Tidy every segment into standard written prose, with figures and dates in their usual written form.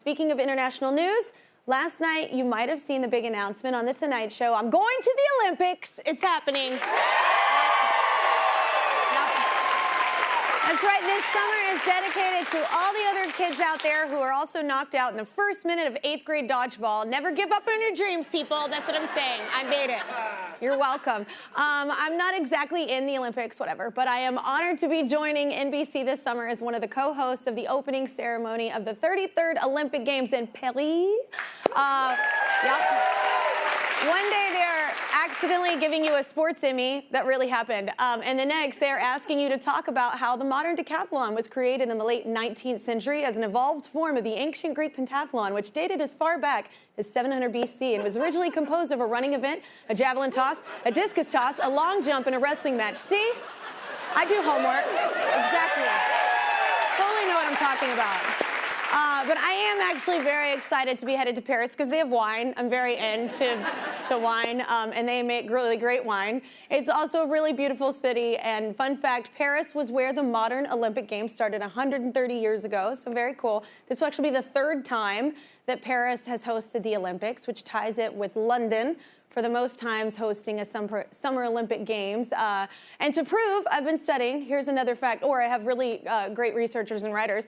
Speaking of international news, last night you might have seen the big announcement on The Tonight Show. I'm going to the Olympics. It's happening. That's right, this summer is dedicated to all the other kids out there who are also knocked out in the first minute of 8th grade dodgeball. Never give up on your dreams, people. That's what I'm saying. I made it. You're welcome. I'm not exactly in the Olympics, whatever, but I am honored to be joining NBC this summer as one of the co-hosts of the opening ceremony of the 33rd Olympic Games in Paris. One day they're accidentally giving you a sports Emmy. That really happened. And the next, they're asking you to talk about how the modern decathlon was created in the late 19th century as an evolved form of the ancient Greek pentathlon, which dated as far back as 700 BC and was originally composed of a running event, a javelin toss, a discus toss, a long jump, and a wrestling match. See? I do homework. Exactly. Totally know what I'm talking about. But I am actually very excited to be headed to Paris because they have wine. I'm very into wine, and they make really great wine. It's also a really beautiful city, and fun fact, Paris was where the modern Olympic Games started 130 years ago, so very cool. This will actually be the third time that Paris has hosted the Olympics, which ties it with London for the most times hosting a Summer Olympic Games. And to prove, I've been studying, here's another fact, or I have really great researchers and writers.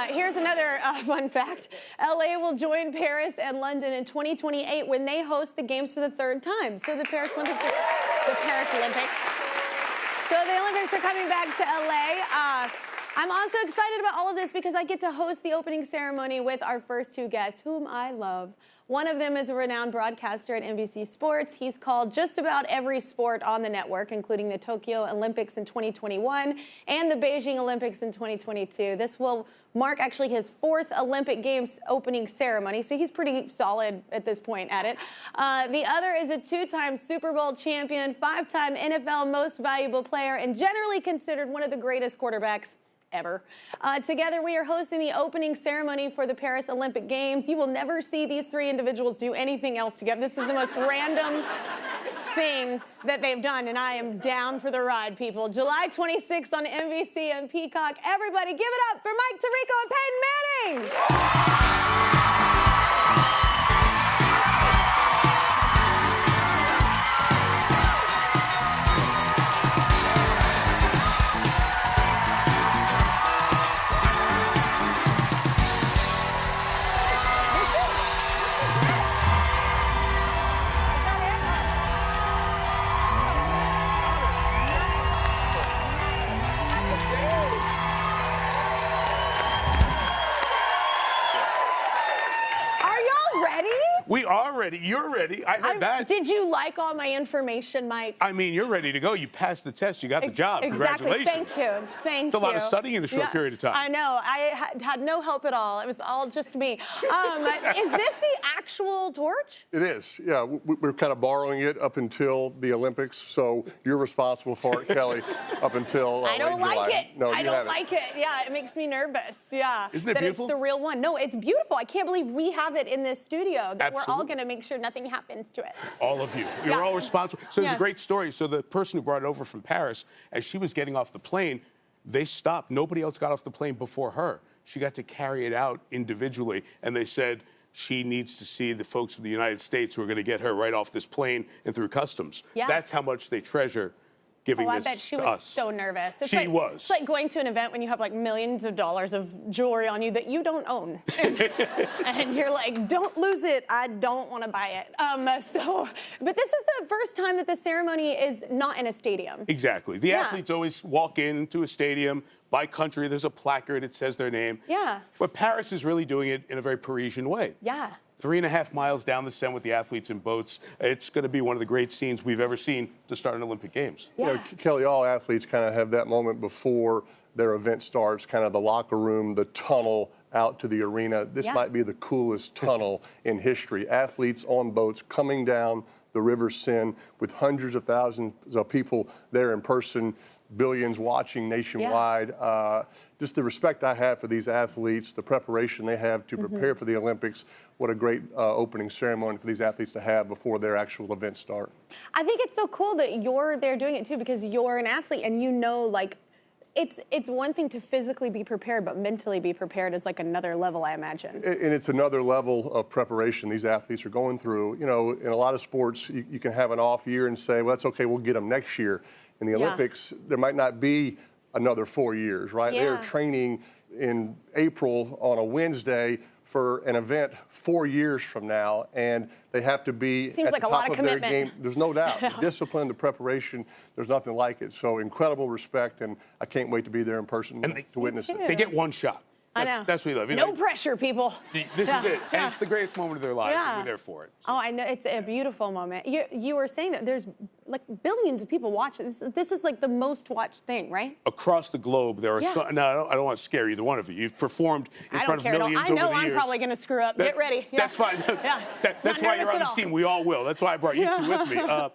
Here's another fun fact. LA will join Paris and London in 2028 when they host the Games for the third time. So the Paris Olympics are coming back to LA. I'm also excited about all of this because I get to host the opening ceremony with our first two guests, whom I love. One of them is a renowned broadcaster at NBC Sports. He's called just about every sport on the network, including the Tokyo Olympics in 2021 and the Beijing Olympics in 2022. This will mark actually his 4th Olympic Games opening ceremony, so he's pretty solid at this point at it. The other is a 2-time Super Bowl champion, 5-time NFL Most Valuable Player, and generally considered one of the greatest quarterbacks ever. Together, we are hosting the opening ceremony for the Paris Olympic Games. You will never see these three individuals do anything else together. This is the most random thing that they've done, and I am down for the ride, people. July 26th on NBC and Peacock. Everybody give it up for Mike Tirico and Peyton Manning! We are ready. You're ready. I heard that. Did you like all my information, Mike? I mean, you're ready to go. You passed the test. You got the job. Exactly. Congratulations. Thank you. Thank you. It's a lot of studying in a short period of time. I know. I had no help at all. It was all just me. Is this the actual torch? It is. Yeah, we're kind of borrowing it up until the Olympics, so you're responsible for it, Kelly, up until I don't like July. it. No, I don't like it. Yeah, it makes me nervous. Yeah. Isn't it beautiful? That it's the real one. No, it's beautiful. I can't believe we have it in this studio. That Absolutely. We're all going to make sure nothing happens to it. All of you. You're all responsible. So there's a great story. So the person who brought it over from Paris, as she was getting off the plane, they stopped. Nobody else got off the plane before her. She got to carry it out individually, and they said she needs to see the folks from the United States who are going to get her right off this plane and through customs. Yeah. That's how much they treasure giving this to us. I bet she was so nervous. She was. It's like going to an event when you have like millions of dollars of jewelry on you that you don't own. And you're like, don't lose it. I don't want to buy it. But this is the first time that the ceremony is not in a stadium. Exactly. The athletes always walk into a stadium. By country, there's a placard. It says their name. Yeah. But Paris is really doing it in a very Parisian way. Yeah. 3.5 miles down the Seine with the athletes in boats. It's going to be one of the great scenes we've ever seen to start an Olympic Games. Yeah. You know, Kelly, all athletes kind of have that moment before their event starts, kind of the locker room, the tunnel out to the arena. This might be the coolest tunnel in history. Athletes on boats coming down the River Seine with hundreds of thousands of people there in person, billions watching nationwide. Just the respect I have for these athletes, the preparation they have to prepare for the Olympics. What a great opening ceremony for these athletes to have before their actual events start. I think it's so cool that you're there doing it too, because you're an athlete and you know, like, it's one thing to physically be prepared, but mentally be prepared is like another level, I imagine. And it's another level of preparation these athletes are going through. You know, in a lot of sports, you can have an off year and say, well, that's okay, we'll get them next year. In the Olympics, there might not be another 4 years, right? They're training in April on a Wednesday for an event 4 years from now, and they have to be at the top of their game. There's no doubt. The discipline, the preparation, there's nothing like it. So incredible respect, and I can't wait to be there in person to witness it. They get one shot. I know. That's what we love. You no know, pressure, people. This is it. And it's the greatest moment of their lives, and we're there for it. Oh, I know. It's a beautiful moment. You were saying that there's like billions of people watching. This is like the most watched thing, right? Across the globe, there are no, I don't want to scare either one of you. You've performed in front of millions over the years. I know I'm probably going to screw up. Get ready. That's fine. That's why you're on the team. We all will. That's why I brought you two with me.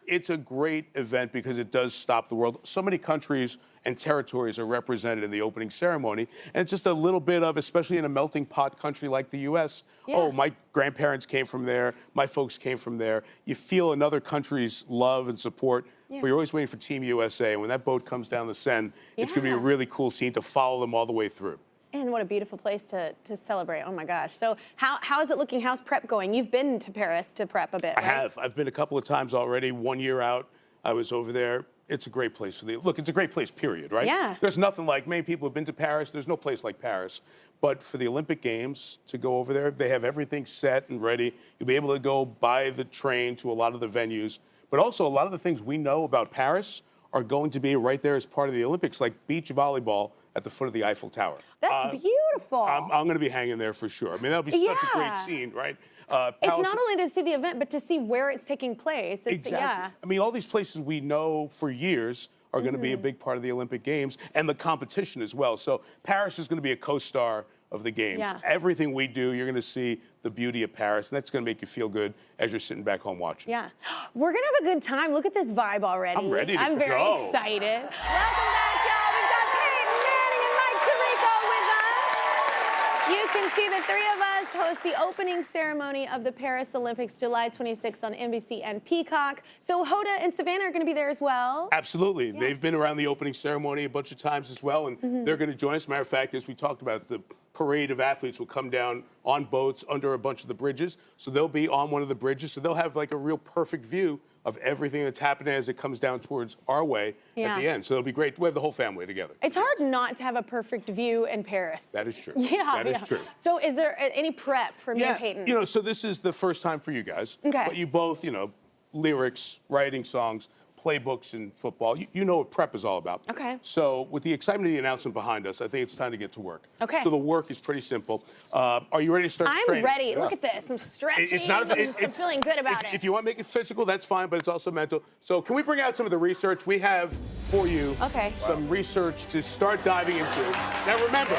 It's a great event because it does stop the world. So many countries and territories are represented in the opening ceremony. And it's just a little bit of, especially in a melting pot country like the U.S., oh, my grandparents came from there, my folks came from there. You feel another country's love and support, but you're always waiting for Team USA. And when that boat comes down the Seine, it's going to be a really cool scene to follow them all the way through. And what a beautiful place to celebrate. Oh, my gosh. So how is it looking? How's prep going? You've been to Paris to prep a bit, right? I have. I've been a couple of times already. 1 year out, I was over there. It's a great place look, it's a great place, period, right? Yeah. There's nothing like, many people have been to Paris. There's no place like Paris. But for the Olympic Games, to go over there, they have everything set and ready. You'll be able to go by the train to a lot of the venues. But also, a lot of the things we know about Paris are going to be right there as part of the Olympics, like beach volleyball at the foot of the Eiffel Tower. That's beautiful. I'm going to be hanging there for sure. I mean, that'll be such a great scene, right? It's not only to see the event, but to see where it's taking place. Exactly. I mean, all these places we know for years are going to be a big part of the Olympic Games and the competition as well. So Paris is going to be a co-star of the Games. Everything we do, you're going to see the beauty of Paris, and that's going to make you feel good as you're sitting back home watching. Yeah. We're going to have a good time. Look at this vibe already. I'm ready to go. I'm very excited. Welcome back, y'all. We've got Peyton Manning and Mike Tirico with us. You can see the three of us host the opening ceremony of the Paris Olympics, July 26th on NBC and Peacock. So Hoda and Savannah are going to be there as well. Absolutely. They've been around the opening ceremony a bunch of times as well, and they're going to join us. Matter of fact, as we talked about, the parade of athletes will come down on boats under a bunch of the bridges. So they'll be on one of the bridges. So they'll have like a real perfect view of everything that's happening as it comes down towards our way at the end. So it'll be great. We have the whole family together. It's hard not to have a perfect view in Paris. That is true. That is true. So is there any prep for me and Peyton? You know, so this is the first time for you guys. Okay. But you both, you know, lyrics, writing songs, playbooks in football. You know what prep is all about. Okay. So with the excitement of the announcement behind us, I think it's time to get to work. Okay. So the work is pretty simple. Are you ready to start training? I'm ready. Look at this. I'm stretching. I'm feeling good about it. If you want to make it physical, that's fine, but it's also mental. So can we bring out some of the research? We have for you some research to start diving into. Now remember,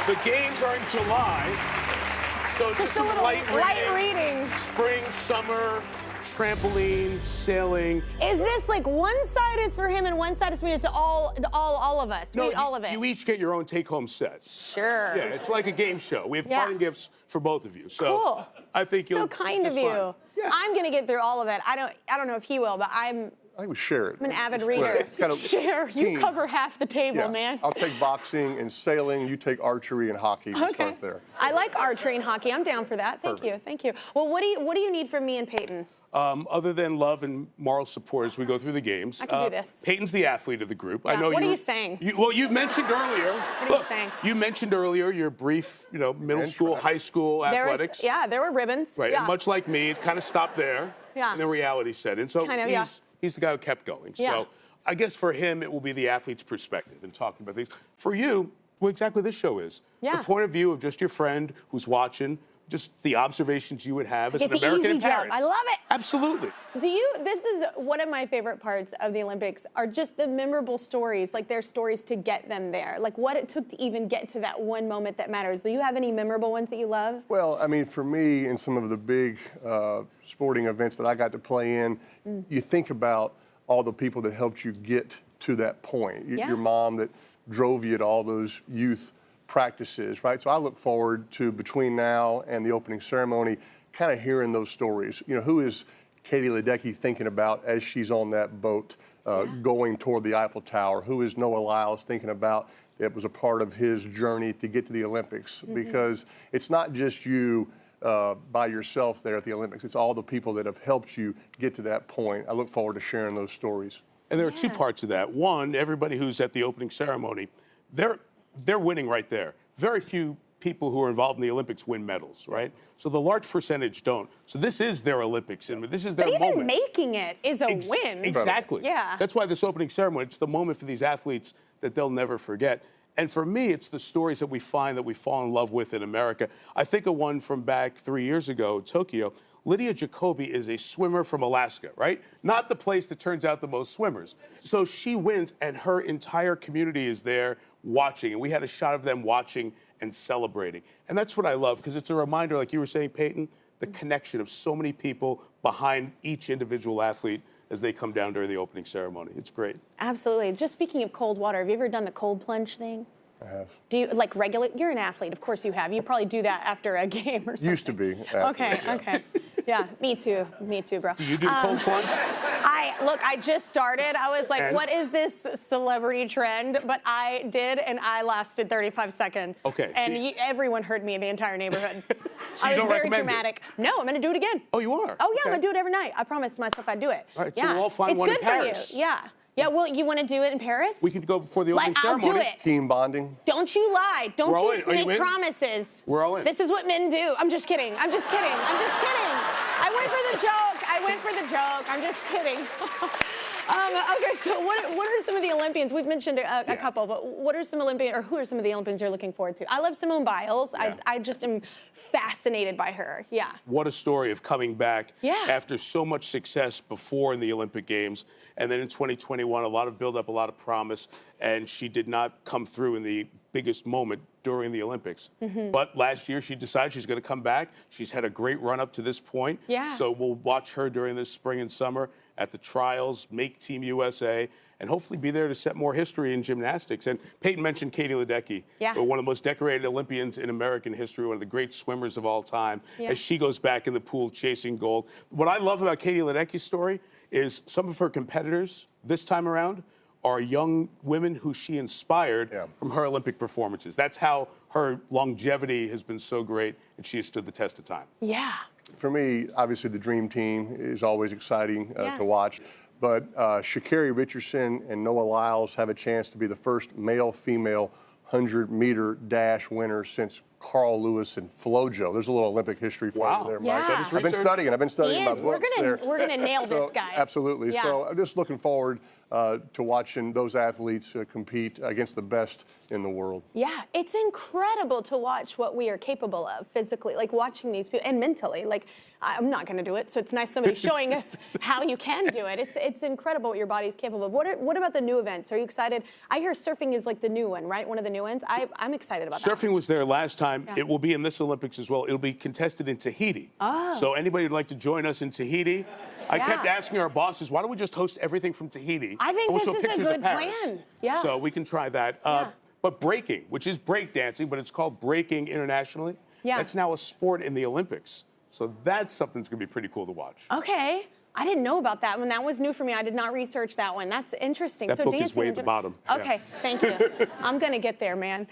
the games are in July, so it's just some light reading. Spring, summer, trampoline, sailing. Is this like one side is for him and one side is for me? It's all of us. No, all of it. You each get your own take-home set. Sure. Yeah, it's like a game show. We have parting gifts for both of you. So cool. I think you'll. So kind of you. Yeah. I'm gonna get through all of it. I don't know if he will, but I think we share it. I'm an avid reader. Kind of share. team. You cover half the table, man. I'll take boxing and sailing. You take archery and hockey. We'll start there. I like archery and hockey. I'm down for that. Thank you. Thank you. Well, what do you need from me and Peyton? Other than love and moral support as we go through the games. I can do this. Peyton's the athlete of the group. Yeah. I know what are you saying? You mentioned earlier. What are you saying? You mentioned earlier your brief, middle school, high school athletics. There were ribbons. Right. Yeah. And much like me, it kind of stopped there. Yeah. And then reality set in. So he's the guy who kept going. Yeah. So I guess for him, it will be the athlete's perspective and talking about things. For you, what exactly this show is. Yeah. The point of view of just your friend who's watching, just the observations you would have as an American in Paris. I love it. Absolutely. This is one of my favorite parts of the Olympics are just the memorable stories, like their stories to get them there, like what it took to even get to that one moment that matters. Do you have any memorable ones that you love? Well, I mean, for me, in some of the big sporting events that I got to play in, you think about all the people that helped you get to that point. Your mom that drove you to all those youth practices, right? So I look forward to, between now and the opening ceremony, kind of hearing those stories. Who is Katie Ledecky thinking about as she's on that boat going toward the Eiffel Tower. Who is Noah Lyles thinking about? It was a part of his journey to get to the Olympics, because it's not just you by yourself there at the Olympics. It's all the people that have helped you get to that point. I look forward to sharing those stories. And there are two parts of that. One, everybody who's at the opening ceremony, they're winning right there. Very few people who are involved in the Olympics win medals, right? So the large percentage don't. So this is their Olympics, and this is their moment. But even making it is a win. Exactly. Yeah. That's why this opening ceremony, it's the moment for these athletes that they'll never forget. And for me, it's the stories that we find that we fall in love with in America. I think of one from back 3 years ago, Tokyo. Lydia Jacoby is a swimmer from Alaska, right? Not the place that turns out the most swimmers. So she wins, and her entire community is there watching. And we had a shot of them watching and celebrating. And that's what I love, because it's a reminder, like you were saying, Peyton, the connection of so many people behind each individual athlete as they come down during the opening ceremony. It's great. Absolutely. Just speaking of cold water, have you ever done the cold plunge thing? I have. Do you, like, regular? You're an athlete. Of course you have. You probably do that after a game or something. Used to be. Okay, okay. Yeah, me too. Me too, bro. Do you do the cold plunge? Look, I just started. I was like, And? what is this celebrity trend? But I did, and I lasted 35 seconds. Okay. And everyone heard me in the entire neighborhood. So I you was don't very recommend dramatic. No, I'm going to do it again. Oh, you are? Oh, yeah, Okay. I'm going to do it every night. I promised myself I'd do it. All right, so yeah. we'll all find it's one in good Paris. For you. Yeah. Yeah, well, you want to do it in Paris? We can go before the opening I'll ceremony. do it. Team bonding. Don't you lie. Don't We're all you in. Are you make in? promises. We're all in. This is what men do. I'm just kidding. I'm just kidding. I'm just kidding. I went for the joke. I went for the joke. I'm just kidding. Okay, so what are some of the Olympians? We've mentioned a couple, but what are some Olympians, or who are some of the Olympians you're looking forward to? I love Simone Biles. Yeah. I just am fascinated by her. Yeah. What a story of coming back Yeah. after so much success before in the Olympic Games. And then in 2021, a lot of buildup, a lot of promise, and she did not come through in the biggest moment during the Olympics. But last year, she decided she's going to come back. She's had a great run up to this point. Yeah. So we'll watch her during this spring and summer at the trials, make Team USA, and hopefully be there to set more history in gymnastics. And Peyton mentioned Katie Ledecky, one of the most decorated Olympians in American history, one of the great swimmers of all time, as she goes back in the pool chasing gold. What I love about Katie Ledecky's story is some of her competitors this time around are young women who she inspired from her Olympic performances. That's how her longevity has been so great, and she has stood the test of time. Yeah. For me, obviously, the Dream Team is always exciting to watch. But Sha'Carri Richardson and Noah Lyles have a chance to be the first male-female 100-meter dash winner since Carl Lewis and FloJo. There's a little Olympic history for you there, Mike. Yeah. I've been studying my books We're gonna nail this, guys. Absolutely. Yeah. So I'm just looking forward to watching those athletes compete against the best in the world. Yeah, it's incredible to watch what we are capable of physically, like watching these people, and mentally. Like, I'm not going to do it, so it's nice somebody showing us how you can do it. It's incredible what your body's capable of. What about the new events? Are you excited? I hear surfing is like the new one, right? One of the new ones. I'm excited about that. Surfing was there last time. Yeah. It will be in this Olympics as well. It'll be contested in Tahiti. Oh. So anybody who'd like to join us in Tahiti, I kept asking our bosses, why don't we just host everything from Tahiti? I think this is a good plan. Yeah. So we can try that. But breaking, which is breakdancing, but it's called breaking internationally. Yeah. That's now a sport in the Olympics. So that's something that's going to be pretty cool to watch. Okay. I didn't know about that one. That was new for me. I did not research that one. That's interesting. That book is way at the bottom. Okay, thank you. I'm going to get there, man.